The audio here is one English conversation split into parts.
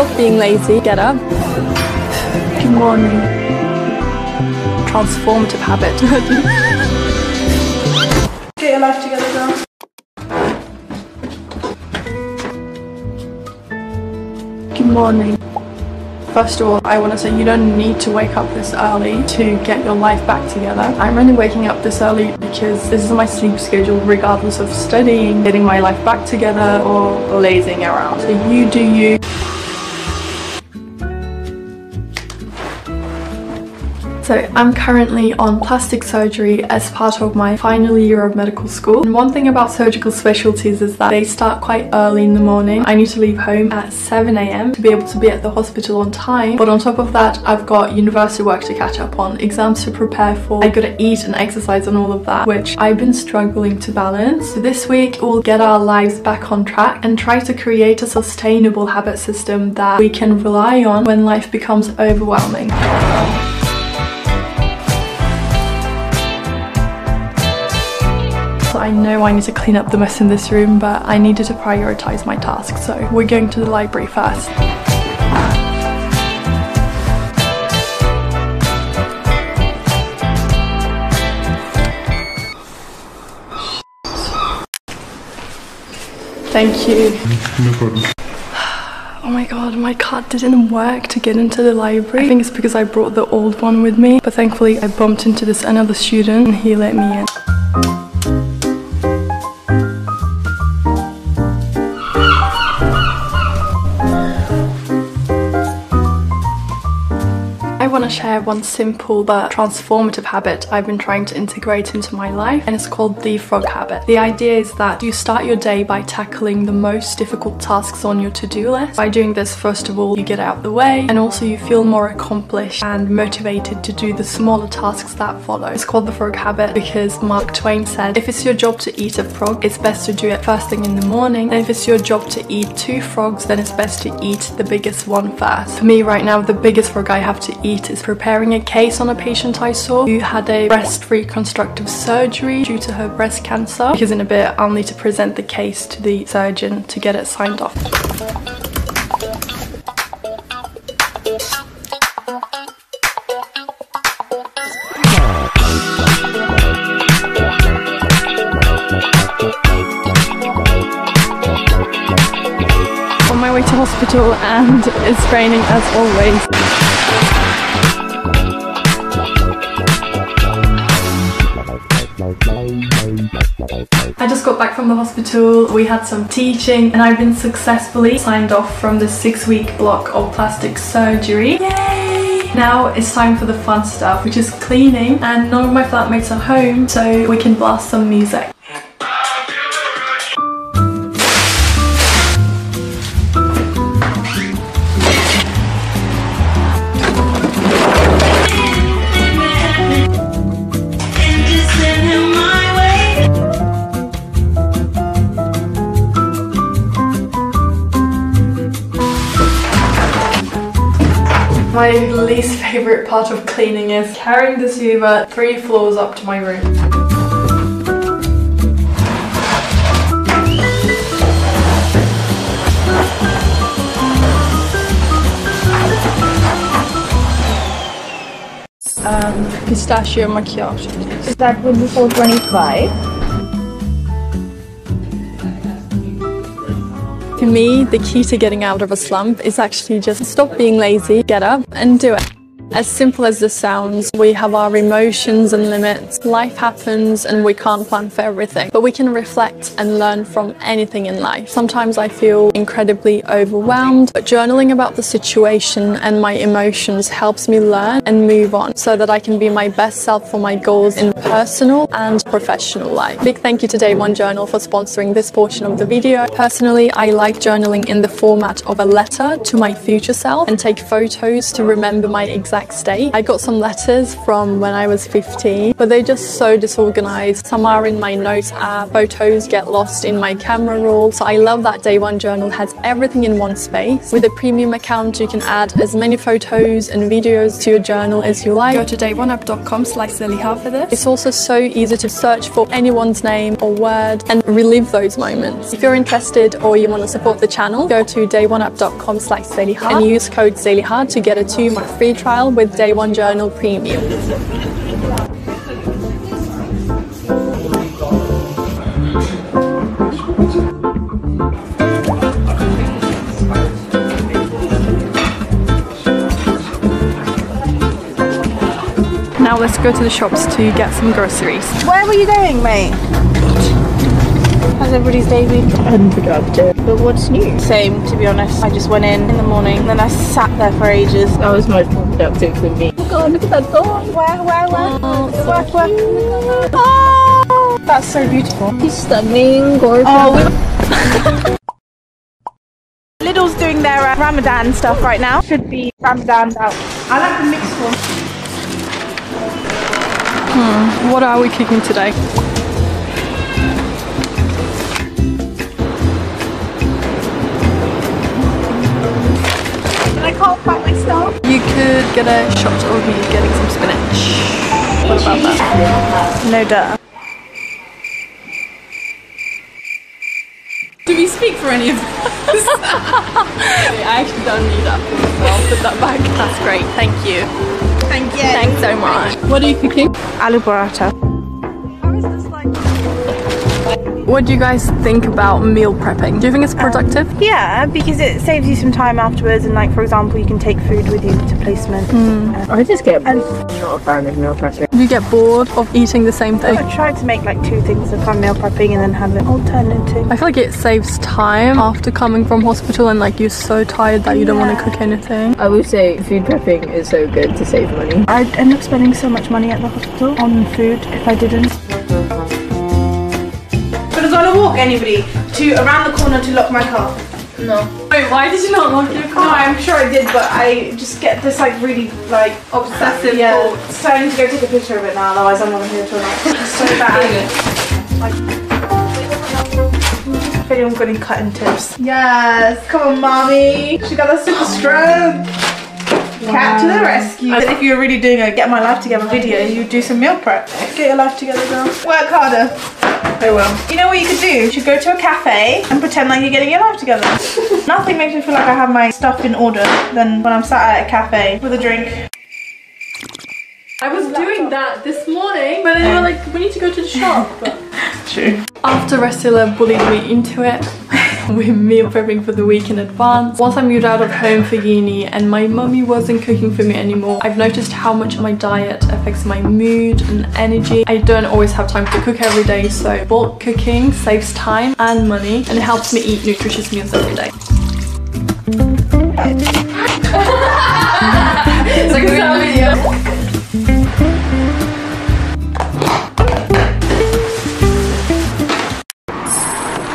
Stop being lazy, get up. Good morning. Transformative habit. Get your life together, girl. Good morning. First of all, I want to say you don't need to wake up this early to get your life back together. I'm only waking up this early because this is my sleep schedule regardless of studying, getting my life back together or lazing around. So you do you. So I'm currently on plastic surgery as part of my final year of medical school. And one thing about surgical specialties is that they start quite early in the morning. I need to leave home at 7 AM to be able to be at the hospital on time. But on top of that, I've got university work to catch up on, exams to prepare for. I gotta eat and exercise and all of that, which I've been struggling to balance. So this week, we'll get our lives back on track and try to create a sustainable habit system that we can rely on when life becomes overwhelming. I know I need to clean up the mess in this room, but I needed to prioritize my tasks, so we're going to the library first. Thank you. No problem. Oh my god, my card didn't work to get into the library. I think it's because I brought the old one with me, but thankfully I bumped into this another student and he let me in. I want to share one simple but transformative habit I've been trying to integrate into my life, and it's called the frog habit. The idea is that you start your day by tackling the most difficult tasks on your to-do list. By doing this, first of all, you get out of the way, and also you feel more accomplished and motivated to do the smaller tasks that follow. It's called the frog habit because Mark Twain said, if it's your job to eat a frog, it's best to do it first thing in the morning. And if it's your job to eat 2 frogs, then it's best to eat the biggest one first. For me right now, the biggest frog I have to eat is preparing a case on a patient I saw who had a breast reconstructive surgery due to her breast cancer, because in a bit I'll need to present the case to the surgeon to get it signed off. On my way to hospital, and it's raining as always. I just got back from the hospital, we had some teaching, and I've been successfully signed off from the 6-week block of plastic surgery. Yay! Now it's time for the fun stuff, which is cleaning, and none of my flatmates are home, so we can blast some music. My least favourite part of cleaning is carrying this Hoover 3 floors up to my room. Pistachio macchiato. That would be 425. To me, the key to getting out of a slump is actually just stop being lazy, get up and do it. As simple as this sounds, we have our emotions and limits. Life happens and we can't plan for everything, but we can reflect and learn from anything in life. Sometimes I feel incredibly overwhelmed, but journaling about the situation and my emotions helps me learn and move on so that I can be my best self for my goals in personal and professional life. Big thank you to Day One Journal for sponsoring this portion of the video. Personally, I like journaling in the format of a letter to my future self and take photos to remember my exact exact state. I got some letters from when I was 15, but they're just so disorganized. Some are in my notes app, photos get lost in my camera roll. So I love that Day One journal has everything in one space. With a premium account, you can add as many photos and videos to your journal as you like. Go to dayoneapp.com/Zeliha for this. It's also so easy to search for anyone's name or word and relive those moments. If you're interested or you want to support the channel, go to dayoneapp.com/Zeliha and use code Zeliha to get a 2-month free trial with Day One Journal Premium. Now let's go to the shops to get some groceries. Where were you going, mate? How's everybody's day been? Unproductive. But what's new? Same, to be honest. I just went in the morning, and then I sat there for ages. That was much more productive than me. Oh god, look at that dog. Where? Oh, Oh, that's so beautiful. he's stunning, gorgeous. Oh, Lidl's doing their Ramadan stuff right now. Should be Ramadan out. I like the mixed one. What are we cooking today? I can't find my stuff. You could get a shot of me getting some spinach. What about that? No duh. Do we speak for any of this? I actually don't need that, so I'll put that back. That's great, thank you. Thank you. Thanks so much. What are you cooking? Aloo paratha. What do you guys think about meal prepping? Do you think it's productive? Yeah, because it saves you some time afterwards, and like for example, you can take food with you to placement. I just get not a fan of meal prepping. Do you get bored of eating the same thing? I try to make like 2 things if I'm meal prepping and then have it alternative. I feel like it saves time after coming from hospital and like you're so tired that you don't want to cook anything. I would say food prepping is so good to save money. I'd end up spending so much money at the hospital on food if I didn't. Gonna go on a walk, anybody? Around the corner to lock my car. No. Wait, why did you not lock your car? No, I'm sure I did, but I just get this like really like Obsessive thoughts. So I need to go take a picture of it now, otherwise I'm not gonna be able to unlock it. It's so bad. If anyone's got any cutting tips. Yes, come on mommy. She got a super strength. Cat to the rescue. If you were really doing a get my life together video, you do some meal prep. Get your life together, girl. Work harder. I will. You know what you could do? You should go to a cafe and pretend like you're getting your life together. Nothing makes me feel like I have my stuff in order than when I'm sat at a cafe with a drink. I was doing that this morning, but then you were like, we need to go to the shop. But True. after Restila bullied me into it, we're meal prepping for the week in advance. Once I moved out of home for uni and my mummy wasn't cooking for me anymore, I've noticed how much my diet affects my mood and energy. I don't always have time to cook every day, so bulk cooking saves time and money, and it helps me eat nutritious meals every day. It's like a video.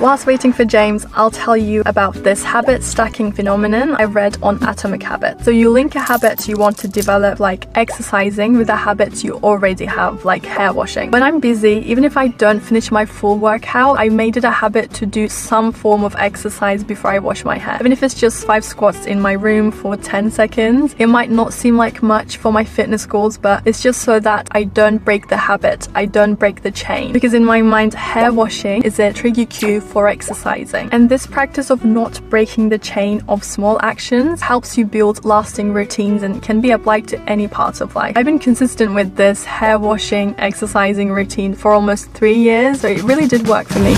Whilst waiting for James, I'll tell you about this habit stacking phenomenon I read on Atomic Habits. So you link a habit you want to develop, like exercising, with a habit you already have, like hair washing. When I'm busy, even if I don't finish my full workout, I made it a habit to do some form of exercise before I wash my hair. Even if it's just 5 squats in my room for 10 seconds, it might not seem like much for my fitness goals, but it's just so that I don't break the habit, I don't break the chain. Because in my mind, hair washing is a trigger cue for exercising. And this practice of not breaking the chain of small actions helps you build lasting routines and can be applied to any parts of life. I've been consistent with this hair washing, exercising routine for almost 3 years, so it really did work for me.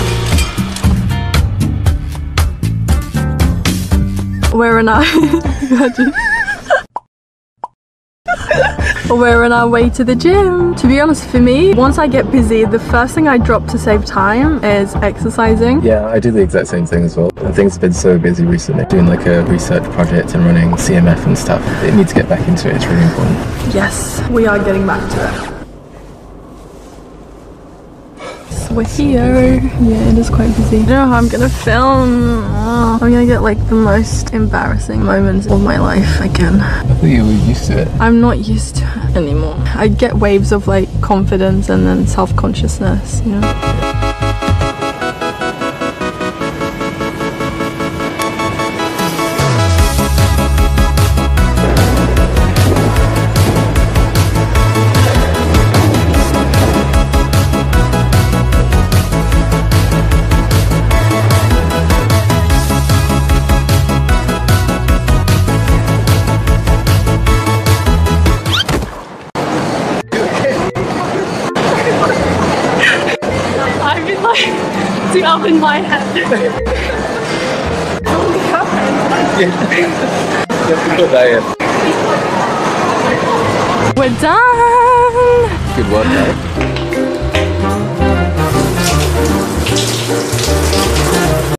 We're on our way to the gym. To be honest, for me, once I get busy, the first thing I drop to save time is exercising. Yeah, I do the exact same thing as well. Things have been so busy recently, doing like a research project and running CMF and stuff. I need to get back into it, it's really important. Yes, we are getting back to it. we're here. Yeah, it is quite busy. I don't know how I'm gonna film. I'm gonna get like the most embarrassing moments of my life again. I thought you were used to it. I'm not used to it anymore. I get waves of like confidence and then self-consciousness, you know? I've been like too up in my head. We're done! Good work,